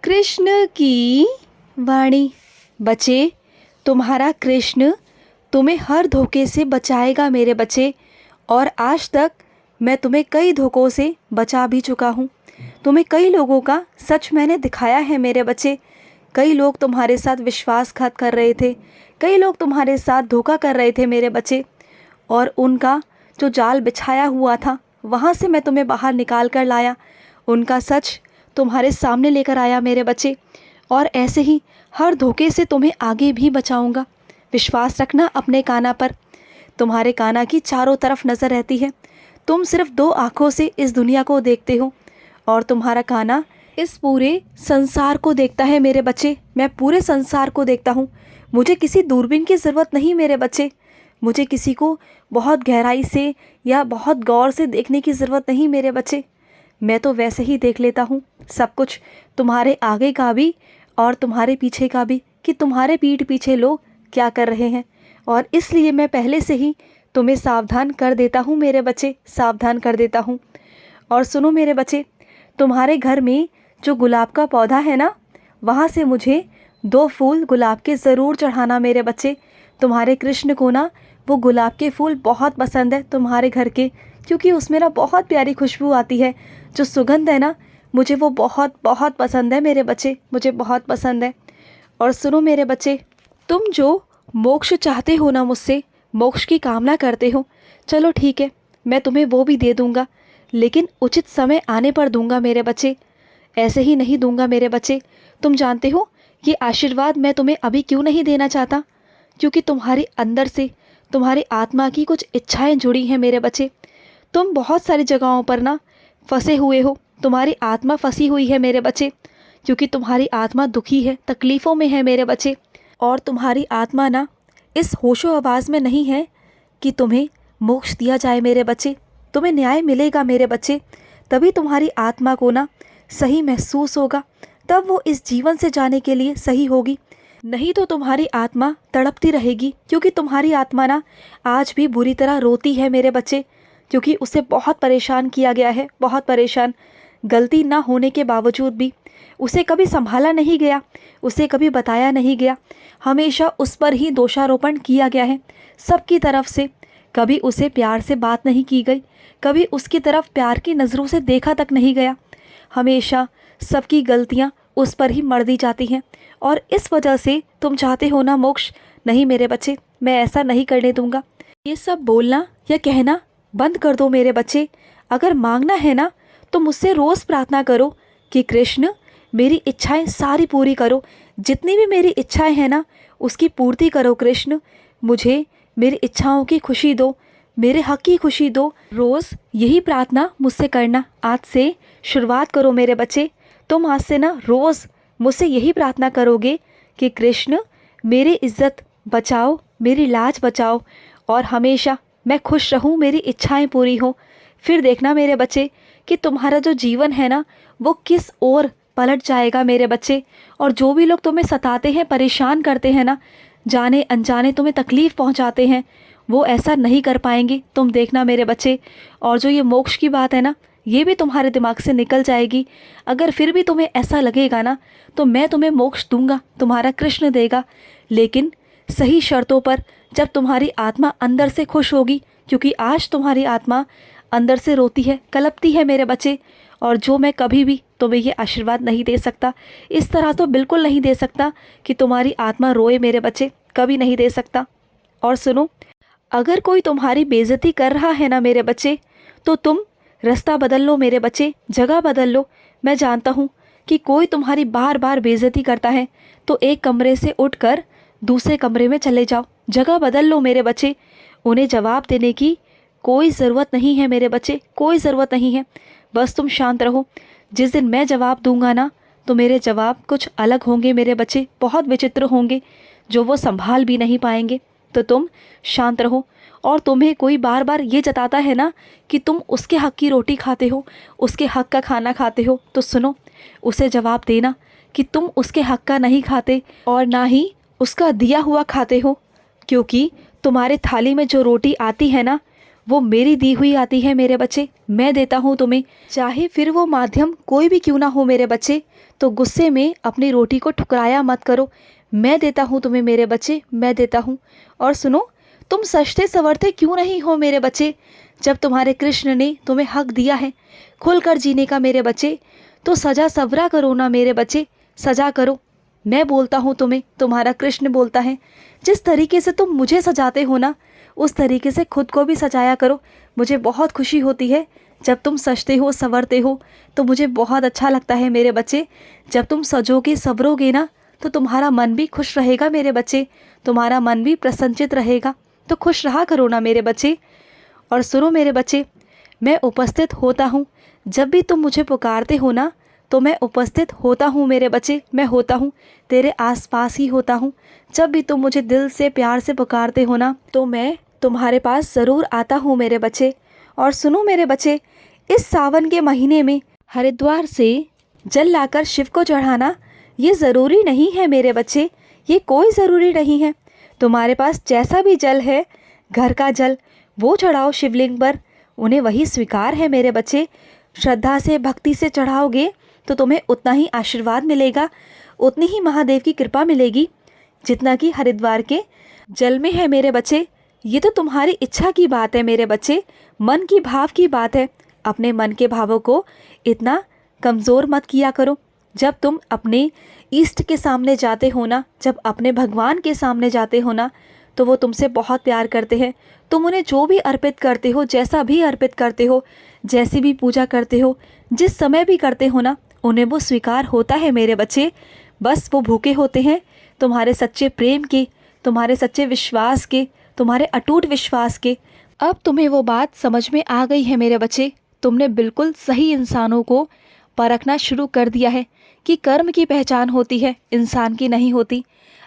कृष्ण की वाणी। बच्चे, तुम्हारा कृष्ण तुम्हें हर धोखे से बचाएगा मेरे बच्चे। और आज तक मैं तुम्हें कई धोखों से बचा भी चुका हूँ। तुम्हें कई लोगों का सच मैंने दिखाया है मेरे बच्चे। कई लोग तुम्हारे साथ विश्वासघात कर रहे थे, कई लोग तुम्हारे साथ धोखा कर रहे थे मेरे बच्चे। और उनका जो जाल बिछाया हुआ था वहाँ से मैं तुम्हें बाहर निकाल कर लाया, उनका सच तुम्हारे सामने लेकर आया मेरे बच्चे। और ऐसे ही हर धोखे से तुम्हें आगे भी बचाऊंगा। विश्वास रखना अपने काना पर। तुम्हारे काना की चारों तरफ नज़र रहती है। तुम सिर्फ दो आँखों से इस दुनिया को देखते हो और तुम्हारा काना इस पूरे संसार को देखता है मेरे बच्चे। मैं पूरे संसार को देखता हूँ। मुझे किसी दूरबीन की ज़रूरत नहीं मेरे बच्चे। मुझे किसी को बहुत गहराई से या बहुत गौर से देखने की ज़रूरत नहीं मेरे बच्चे। मैं तो वैसे ही देख लेता हूँ सब कुछ, तुम्हारे आगे का भी और तुम्हारे पीछे का भी, कि तुम्हारे पीठ पीछे लोग क्या कर रहे हैं। और इसलिए मैं पहले से ही तुम्हें सावधान कर देता हूँ मेरे बच्चे, सावधान कर देता हूँ। और सुनो मेरे बच्चे, तुम्हारे घर में जो गुलाब का पौधा है ना, वहाँ से मुझे 2 फूल गुलाब के ज़रूर चढ़ाना मेरे बच्चे। तुम्हारे कृष्ण को ना वो गुलाब के फूल बहुत पसंद है तुम्हारे घर के, क्योंकि उसमें ना बहुत प्यारी खुशबू आती है। जो सुगंध है ना, मुझे वो बहुत बहुत पसंद है मेरे बच्चे, मुझे बहुत पसंद है। और सुनो मेरे बच्चे, तुम जो मोक्ष चाहते हो ना मुझसे, मोक्ष की कामना करते हो, चलो ठीक है, मैं तुम्हें वो भी दे दूँगा, लेकिन उचित समय आने पर दूँगा मेरे बच्चे। ऐसे ही नहीं दूँगा मेरे बच्चे। तुम जानते हो ये आशीर्वाद मैं तुम्हें अभी क्यों नहीं देना चाहता? क्योंकि तुम्हारे अंदर से तुम्हारी आत्मा की कुछ इच्छाएं जुड़ी हैं मेरे बच्चे। तुम बहुत सारी जगहों पर ना फंसे हुए हो, तुम्हारी आत्मा फंसी हुई है मेरे बच्चे, क्योंकि तुम्हारी आत्मा दुखी है, तकलीफ़ों में है मेरे बच्चे। और तुम्हारी आत्मा ना इस होशो आवाज़ में नहीं है कि तुम्हें मोक्ष दिया जाए मेरे बच्चे। तुम्हें न्याय मिलेगा मेरे बच्चे, तभी तुम्हारी आत्मा को ना सही महसूस होगा, तब वो इस जीवन से जाने के लिए सही होगी। नहीं तो तुम्हारी आत्मा तड़पती रहेगी, क्योंकि तुम्हारी आत्मा ना आज भी बुरी तरह रोती है मेरे बच्चे, क्योंकि उसे बहुत परेशान किया गया है, बहुत परेशान। गलती ना होने के बावजूद भी उसे कभी संभाला नहीं गया, उसे कभी बताया नहीं गया, हमेशा उस पर ही दोषारोपण किया गया है सबकी तरफ से। कभी उसे प्यार से बात नहीं की गई, कभी उसकी तरफ प्यार की नज़रों से देखा तक नहीं गया। हमेशा सबकी गलतियाँ उस पर ही मढ़ दी जाती हैं। और इस वजह से तुम चाहते हो ना मोक्ष? नहीं मेरे बच्चे, मैं ऐसा नहीं करने दूंगा। ये सब बोलना या कहना बंद कर दो मेरे बच्चे। अगर मांगना है ना तो मुझसे रोज़ प्रार्थना करो कि कृष्ण मेरी इच्छाएं सारी पूरी करो, जितनी भी मेरी इच्छाएं हैं ना उसकी पूर्ति करो कृष्ण। मुझे मेरी इच्छाओं की खुशी दो, मेरे हक की खुशी दो। रोज़ यही प्रार्थना मुझसे करना। आज से शुरुआत करो मेरे बच्चे। तुम आज से ना रोज़ मुझसे यही प्रार्थना करोगे कि कृष्ण मेरी इज्जत बचाओ, मेरी लाज बचाओ, और हमेशा मैं खुश रहूं, मेरी इच्छाएं पूरी हों। फिर देखना मेरे बच्चे कि तुम्हारा जो जीवन है ना वो किस ओर पलट जाएगा मेरे बच्चे। और जो भी लोग तुम्हें सताते हैं, परेशान करते हैं ना, जाने अनजाने तुम्हें तकलीफ़ पहुंचाते हैं, वो ऐसा नहीं कर पाएंगे, तुम देखना मेरे बच्चे। और जो ये मोक्ष की बात है ना, ये भी तुम्हारे दिमाग से निकल जाएगी। अगर फिर भी तुम्हें ऐसा लगेगा ना तो मैं तुम्हें मोक्ष दूंगा, तुम्हारा कृष्ण देगा, लेकिन सही शर्तों पर, जब तुम्हारी आत्मा अंदर से खुश होगी। क्योंकि आज तुम्हारी आत्मा अंदर से रोती है, कलपती है मेरे बच्चे। और जो मैं कभी भी तुम्हें ये आशीर्वाद नहीं दे सकता, इस तरह तो बिल्कुल नहीं दे सकता कि तुम्हारी आत्मा रोए मेरे बच्चे, कभी नहीं दे सकता। और सुनो, अगर कोई तुम्हारी बेइज्जती कर रहा है ना मेरे बच्चे, तो तुम रास्ता बदल लो मेरे बच्चे, जगह बदल लो। मैं जानता हूँ कि कोई तुम्हारी बार बार बेइज्जती करता है, तो एक कमरे से उठकर दूसरे कमरे में चले जाओ, जगह बदल लो मेरे बच्चे। उन्हें जवाब देने की कोई ज़रूरत नहीं है मेरे बच्चे, कोई ज़रूरत नहीं है। बस तुम शांत रहो। जिस दिन मैं जवाब दूंगा ना तो मेरे जवाब कुछ अलग होंगे मेरे बच्चे, बहुत विचित्र होंगे, जो वो संभाल भी नहीं पाएंगे। तो तुम शांत रहो। और तुम्हें कोई बार बार ये जताता है ना कि तुम उसके हक की रोटी खाते हो, उसके हक का खाना खाते हो, तो सुनो, उसे जवाब देना कि तुम उसके हक का नहीं खाते और ना ही उसका दिया हुआ खाते हो। क्योंकि तुम्हारे थाली में जो रोटी आती है ना वो मेरी दी हुई आती है मेरे बच्चे, मैं देता हूँ तुम्हें, चाहे फिर वो माध्यम कोई भी क्यों ना हो मेरे बच्चे। तो गुस्से में अपनी रोटी को ठुकराया मत करो, मैं देता हूँ तुम्हें मेरे बच्चे, मैं देता हूँ। और सुनो, तुम सजते संवरते क्यों नहीं हो मेरे बच्चे? जब तुम्हारे कृष्ण ने तुम्हें हक दिया है खुलकर जीने का मेरे बच्चे, तो सजा सवरा करो ना मेरे बच्चे, सजा करो। मैं बोलता हूँ तुम्हें, तुम्हारा कृष्ण बोलता है, जिस तरीके से तुम मुझे सजाते हो ना, उस तरीके से खुद को भी सजाया करो। मुझे बहुत खुशी होती है जब तुम सजते हो संवरते हो, तो मुझे बहुत अच्छा लगता है मेरे बच्चे। जब तुम सजोगे संवरोगे ना, तो तुम्हारा मन भी खुश रहेगा मेरे बच्चे, तुम्हारा मन भी प्रसन्नचित रहेगा। तो खुश रहा करो ना मेरे बच्चे। और सुनो मेरे बच्चे, मैं उपस्थित होता हूँ, जब भी तुम मुझे पुकारते हो ना, तो मैं उपस्थित होता हूँ मेरे बच्चे, मैं होता हूँ, तेरे आसपास ही होता हूँ। जब भी तुम मुझे दिल से प्यार से पुकारते हो ना, तो मैं तुम्हारे पास ज़रूर आता हूँ मेरे बच्चे। और सुनो मेरे बच्चे, इस सावन के महीने में हरिद्वार से जल लाकर शिव को चढ़ाना ये ज़रूरी नहीं है मेरे बच्चे, ये कोई ज़रूरी नहीं है। तुम्हारे पास जैसा भी जल है, घर का जल, वो चढ़ाओ शिवलिंग पर, उन्हें वही स्वीकार है मेरे बच्चे। श्रद्धा से भक्ति से चढ़ाओगे तो तुम्हें उतना ही आशीर्वाद मिलेगा, उतनी ही महादेव की कृपा मिलेगी जितना कि हरिद्वार के जल में है मेरे बच्चे। ये तो तुम्हारी इच्छा की बात है मेरे बच्चे, मन की भाव की बात है। अपने मन के भावों को इतना कमज़ोर मत किया करो। जब तुम अपने इष्ट के सामने जाते हो ना, जब अपने भगवान के सामने जाते हो ना, तो वो तुमसे बहुत प्यार करते हैं। तुम उन्हें जो भी अर्पित करते हो, जैसा भी अर्पित करते हो, जैसी भी पूजा करते हो, जिस समय भी करते हो ना, उन्हें वो स्वीकार होता है मेरे बच्चे। बस वो भूखे होते हैं तुम्हारे सच्चे प्रेम के, तुम्हारे सच्चे विश्वास के, तुम्हारे अटूट विश्वास के। अब तुम्हें वो बात समझ में आ गई है मेरे बच्चे, तुमने बिल्कुल सही इंसानों को परखना शुरू कर दिया है कि कर्म की पहचान होती है, इंसान की नहीं होती।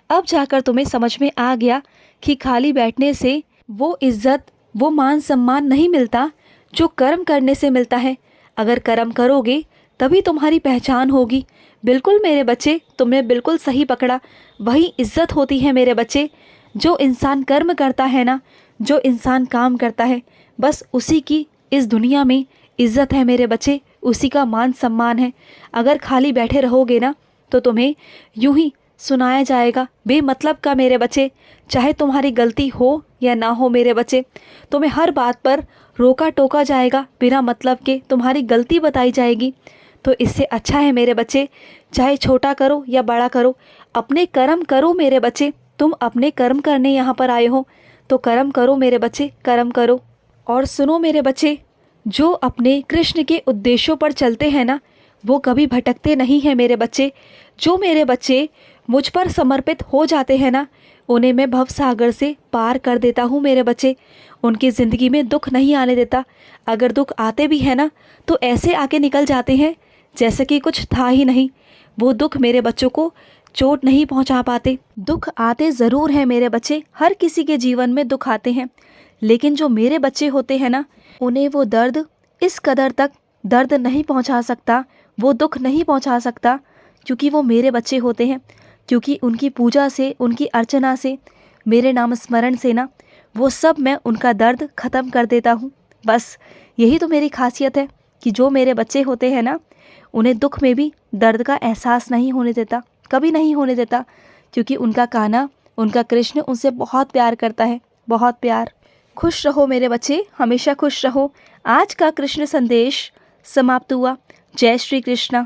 अब जाकर तुम्हें समझ में आ गया कि खाली बैठने से वो इज्जत, वो मान सम्मान नहीं मिलता जो कर्म करने से मिलता है। अगर कर्म करोगे तभी तुम्हारी पहचान होगी। बिल्कुल मेरे बच्चे, तुमने बिल्कुल सही पकड़ा, वही इज्जत होती है मेरे बच्चे। जो इंसान कर्म करता है ना, जो इंसान काम करता है, बस उसी की इस दुनिया में इज्जत है मेरे बच्चे, उसी का मान सम्मान है। अगर खाली बैठे रहोगे ना, तो तुम्हें यूं ही सुनाया जाएगा बेमतलब का मेरे बच्चे, चाहे तुम्हारी गलती हो या ना हो मेरे बच्चे, तुम्हें हर बात पर रोका टोका जाएगा बिना मतलब के, तुम्हारी गलती बताई जाएगी। तो इससे अच्छा है मेरे बच्चे, चाहे छोटा करो या बड़ा करो, अपने कर्म करो मेरे बच्चे। तुम अपने कर्म करने यहाँ पर आए हो, तो कर्म करो मेरे बच्चे, कर्म करो। और सुनो मेरे बच्चे, जो अपने कृष्ण के उद्देश्यों पर चलते हैं ना, वो कभी भटकते नहीं हैं मेरे बच्चे। जो मेरे बच्चे मुझ पर समर्पित हो जाते हैं ना, उन्हें मैं भव सागर से पार कर देता हूँ मेरे बच्चे। उनकी ज़िंदगी में दुख नहीं आने देता। अगर दुख आते भी हैं ना, तो ऐसे आके निकल जाते हैं जैसे कि कुछ था ही नहीं। वो दुख मेरे बच्चों को चोट नहीं पहुँचा पाते। दुख आते ज़रूर हैं मेरे बच्चे, हर किसी के जीवन में दुख आते हैं, लेकिन जो मेरे बच्चे होते हैं ना, उन्हें वो दर्द इस कदर तक दर्द नहीं पहुँचा सकता, वो दुख नहीं पहुँचा सकता, क्योंकि वो मेरे बच्चे होते हैं। क्योंकि उनकी पूजा से, उनकी अर्चना से, मेरे नाम स्मरण से ना, वो सब मैं उनका दर्द ख़त्म कर देता हूँ। बस यही तो मेरी खासियत है कि जो मेरे बच्चे होते हैं ना, उन्हें दुख में भी दर्द का एहसास नहीं होने देता, कभी नहीं होने देता, क्योंकि उनका कान्हा, उनका कृष्ण उनसे बहुत प्यार करता है, बहुत प्यार। खुश रहो मेरे बच्चे, हमेशा खुश रहो। आज का कृष्ण संदेश समाप्त हुआ। जय श्री कृष्ण।